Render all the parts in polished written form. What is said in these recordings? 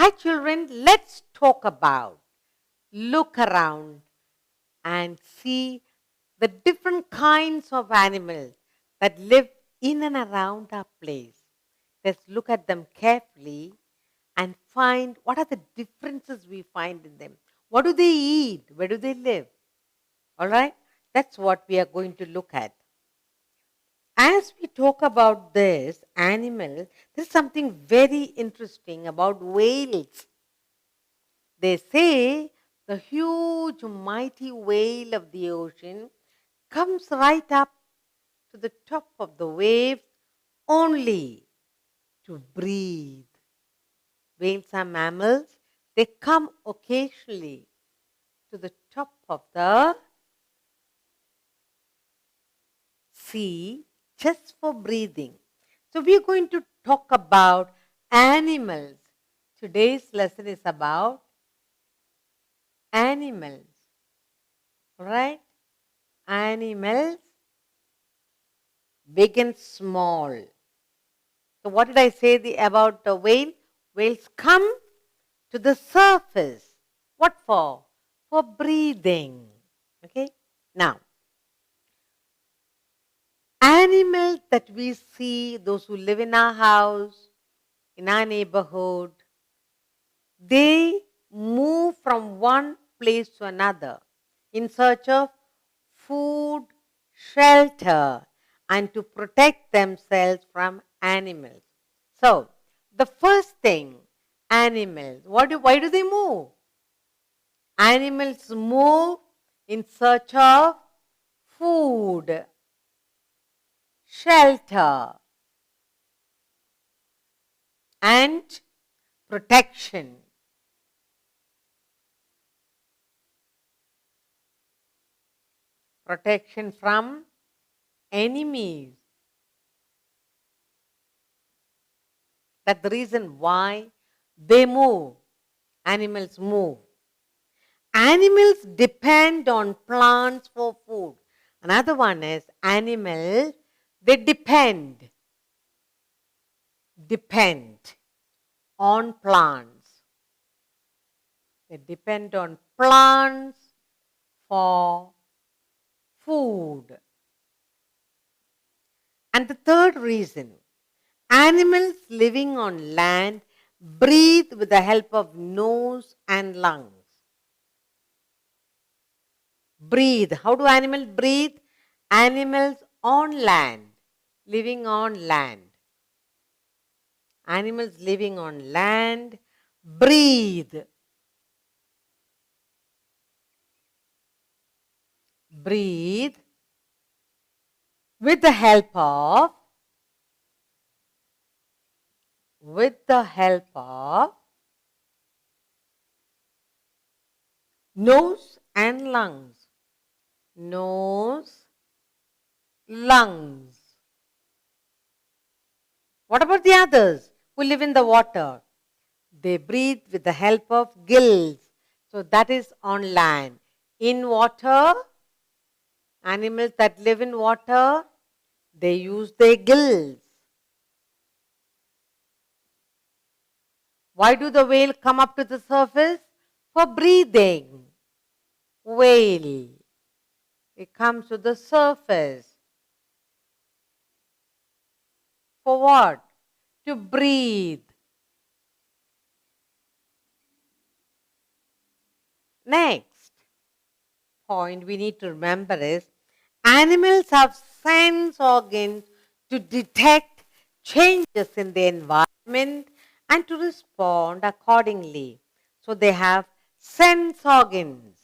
Hi children, let's talk about, look around and see the different kinds of animals that live in and around our place. Let's look at them carefully and find what are the differences we find in them. What do they eat? Where do they live? All right? That's what we are going to look at. As we talk about this animal, there's something very interesting about whales. They say the huge, mighty whale of the ocean comes right up to the top of the waves only to breathe. Whales are mammals. They come occasionally to the top of the sea just for breathing. So we are going to talk about animals. Today's lesson is about animals. All right? Animals, big and small. So what did I say about the whale? Whales come to the surface. What for? For breathing. Okay? Now, animals that we see, those who live in our house, in our neighborhood, they move from one place to another in search of food, shelter, and to protect themselves from animals. So, the first thing, animals, why do they move? Animals move in search of food, shelter, and protection. Protection from enemies. That's the reason why they move. Animals move. Animals depend on plants for food. Another one is animals, they depend on plants. They depend on plants for food. And the third reason, animals living on land breathe with the help of nose and lungs. Breathe. How do animals breathe? Animals on land, living on land. Animals living on land breathe. Breathe with the help of nose and lungs. Nose, lungs. What about the others who live in the water? They breathe with the help of gills. So that is on land. In water, animals that live in water, they use their gills. Why do the whale come up to the surface? For breathing. Whale. It comes to the surface. For what? To breathe. Next point we need to remember is animals have sense organs to detect changes in the environment and to respond accordingly. So they have sense organs.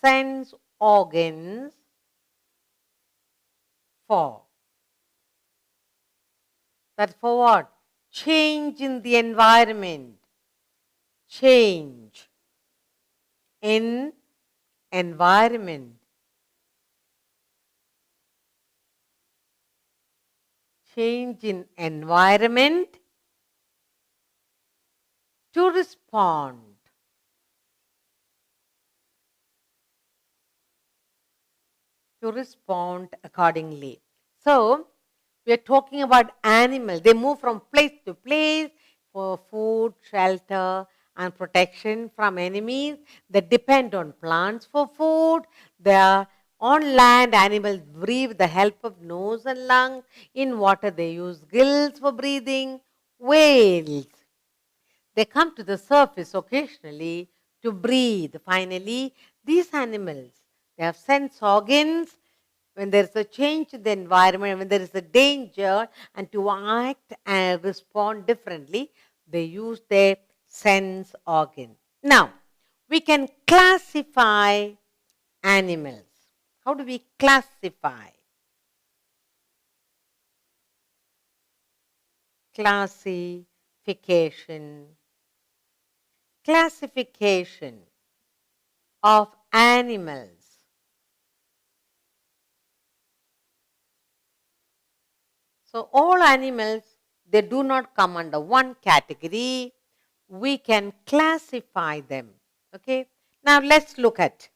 Sense organs for. That's for what? Change in the environment. Change in environment. Change in environment to respond. To respond accordingly. So, we are talking about animals. They move from place to place for food, shelter, and protection from enemies. They depend on plants for food. They are on land, animals breathe with the help of nose and lungs. In water, they use gills for breathing. Whales, they come to the surface occasionally to breathe. Finally, these animals, they have sense organs when there is a change in the environment, when there is a danger, and to act and respond differently, they use their sense organ. Now, we can classify animals. How do we classify? Classification. Classification of animals. So all animals, they do not come under one category. We can classify them. Okay. Now let's look at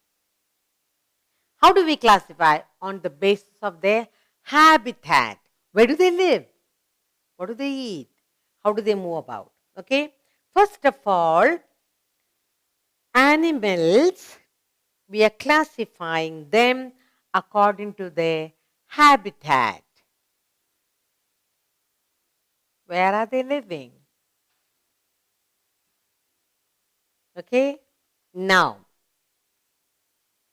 how do we classify on the basis of their habitat. Where do they live? What do they eat? How do they move about? Okay. First of all, animals, we are classifying them according to their habitat. Where are they living? Okay. Now,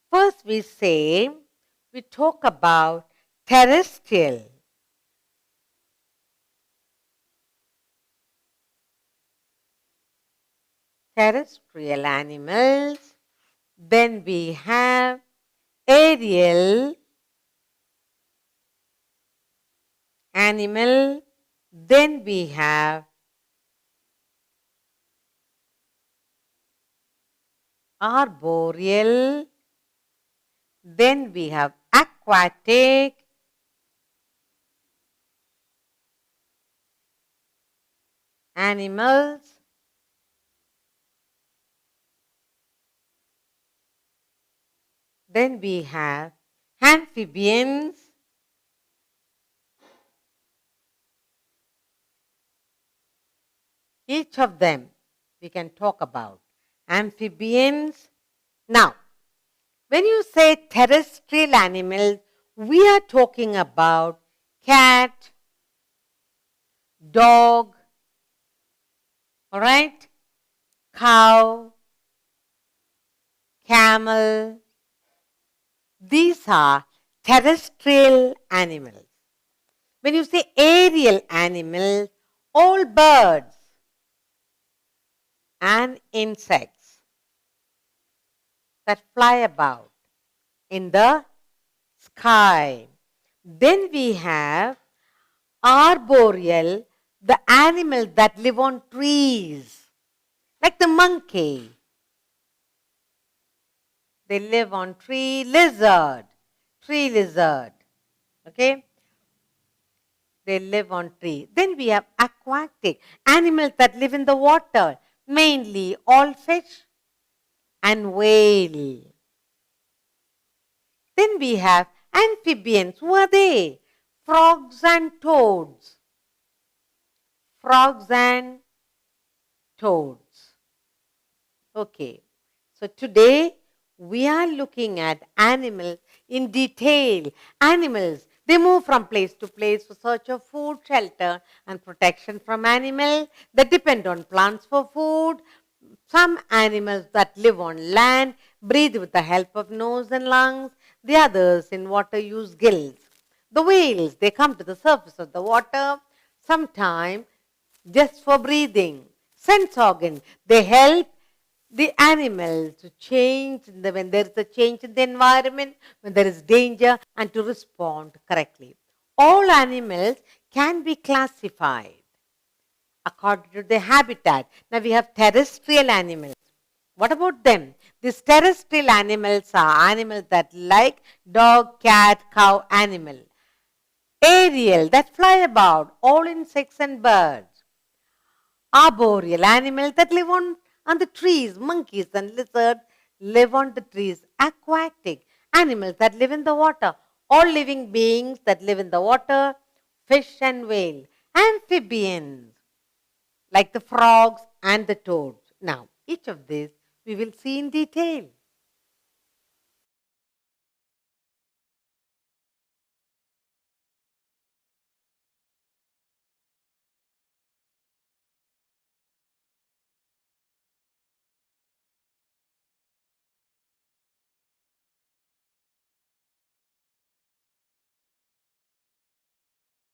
first we talk about terrestrial. Terrestrial animals. Then we have aerial animal. Then we have arboreal. Then we have aquatic. Animals. Then we have amphibians. Each of them we can talk about. Amphibians. Now, when you say terrestrial animals, we are talking about cat, dog, all right, cow, camel. These are terrestrial animals. When you say aerial animals, all birds and insects that fly about in the sky. Then we have arboreal, the animals that live on trees, like the monkey. They live on tree lizard. Okay? They live on tree. Then we have aquatic, animals that live in the water, mainly all fish and whale. Then we have amphibians. Who are they? Frogs and toads. Frogs and toads. Okay. So today we are looking at animals in detail. Animals, they move from place to place for search of food, shelter, and protection from animals. They depend on plants for food. Some animals that live on land breathe with the help of nose and lungs. The others in water use gills. The whales, they come to the surface of the water, sometimes just for breathing. Sense organs, they help the animals to change when there is a change in the environment, when there is danger, and to respond correctly. All animals can be classified according to their habitat. Now we have terrestrial animals. What about them? These terrestrial animals are animals that like dog, cat, cow, animal. Aerial, that fly about, all insects and birds. Arboreal, animals that live on the trees, monkeys and lizards live on the trees. Aquatic, animals that live in the water, all living beings that live in the water, fish and whale. Amphibians, like the frogs and the toads. Now, each of these we will see in detail.